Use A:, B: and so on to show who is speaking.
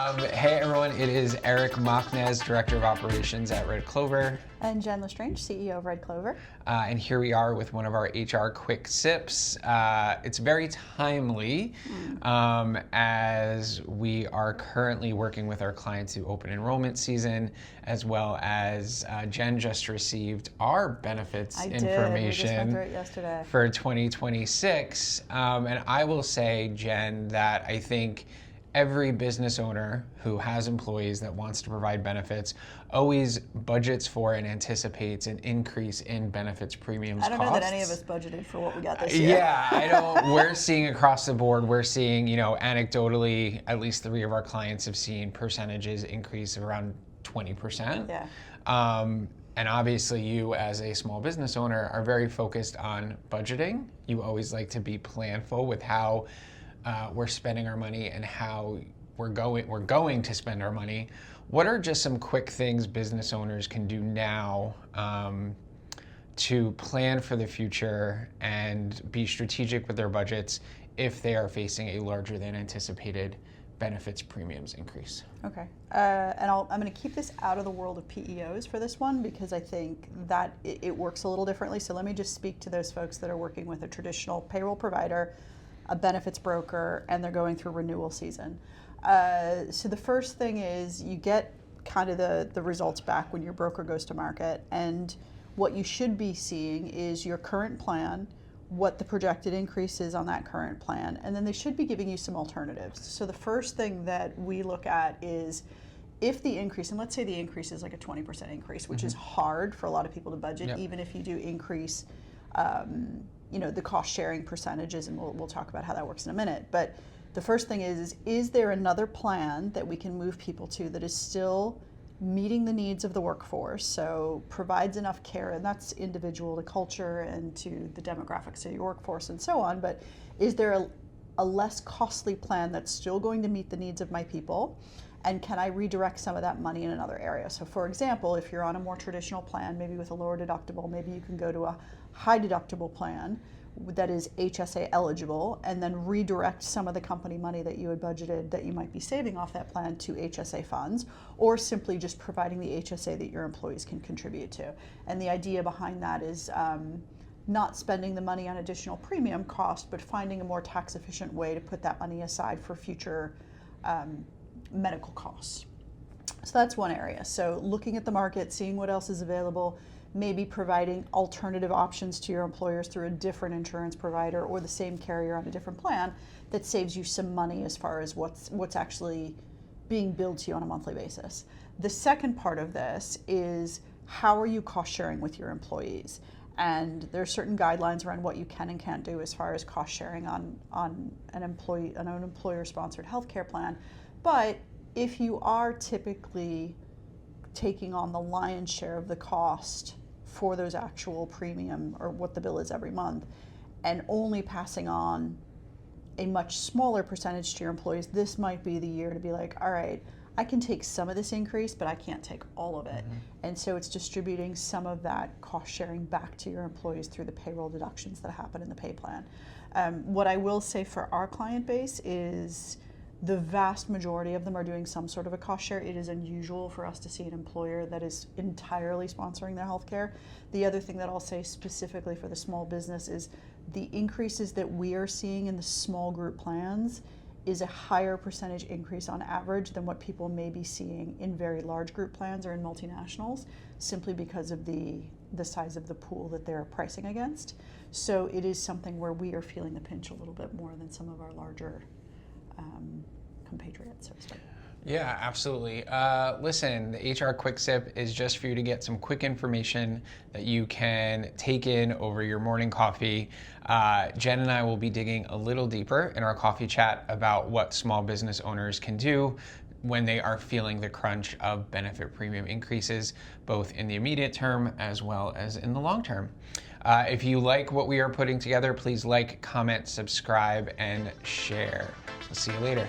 A: Hey everyone, it is Eric Machnez, Director of Operations at Red Clover.
B: And Jen Lestrange, CEO of Red Clover.
A: And here we are with one of our HR Quick Sips. It's very timely as we are currently working with our clients through open enrollment season, as well as Jen just received our benefits information
B: We just went through it yesterday.
A: For 2026. And I will say, Jen, that I think every business owner who has employees that wants to provide benefits always budgets for and anticipates an increase in benefits premiums
B: I don't
A: costs.
B: know that any of us budgeted for what we got this year.
A: Yeah, I don't. We're seeing across the board, we're seeing, anecdotally, at least 3 of our clients have seen percentages increase of around 20%.
B: Yeah.
A: And obviously you as a small business owner are very focused on budgeting. You always like to be planful with how we're spending our money and how we're going to spend our money. What are just some quick things business owners can do now to plan for the future and be strategic with their budgets if they are facing a larger than anticipated benefits premiums increase?
B: Okay, and I'm going to keep this out of the world of PEOs for this one because I think that it works a little differently. So let me just speak to those folks that are working with a traditional payroll provider, a benefits broker, and they're going through renewal season. So the first thing is you get kind of the results back when your broker goes to market, and what you should be seeing is your current plan, what the projected increase is on that current plan, and then they should be giving you some alternatives. So the first thing that we look at is if the increase, and let's say the increase is like a 20% increase, which is hard for a lot of people to budget, even if you do increase the cost sharing percentages, and we'll talk about how that works in a minute. But the first thing is there another plan that we can move people to that is still meeting the needs of the workforce, so provides enough care, and that's individual to culture and to the demographics of your workforce and so on, but is there a less costly plan that's still going to meet the needs of my people? And can I redirect some of that money in another area? So for example, if you're on a more traditional plan, maybe with a lower deductible, maybe you can go to a high deductible plan that is HSA eligible and then redirect some of the company money that you had budgeted that you might be saving off that plan to HSA funds, or simply just providing the HSA that your employees can contribute to. And the idea behind that is not spending the money on additional premium cost, but finding a more tax efficient way to put that money aside for future medical costs. So that's one area. So looking at the market, seeing what else is available, maybe providing alternative options to your employers through a different insurance provider or the same carrier on a different plan that saves you some money as far as what's actually being billed to you on a monthly basis. The second part of this is how are you cost sharing with your employees? And there are certain guidelines around what you can and can't do as far as cost sharing on an employer-sponsored healthcare plan. But if you are typically taking on the lion's share of the cost for those actual premium or what the bill is every month and only passing on a much smaller percentage to your employees, this might be the year to be like, all right, I can take some of this increase, but I can't take all of it. And so it's distributing some of that cost sharing back to your employees through the payroll deductions that happen in the pay plan. What I will say for our client base is the vast majority of them are doing some sort of a cost share. It is unusual for us to see an employer that is entirely sponsoring their healthcare. The other thing that I'll say specifically for the small business is the increases that we are seeing in the small group plans is a higher percentage increase on average than what people may be seeing in very large group plans or in multinationals, simply because of the size of the pool that they're pricing against. So it is something where we are feeling the pinch a little bit more than some of our larger compatriots, so to speak.
A: Yeah, absolutely. Listen, the HR Quick Sip is just for you to get some quick information that you can take in over your morning coffee. Jen and I will be digging a little deeper in our coffee chat about what small business owners can do when they are feeling the crunch of benefit premium increases, both in the immediate term as well as in the long term. If you like what we are putting together, please like, comment, subscribe, and share. We'll see you later.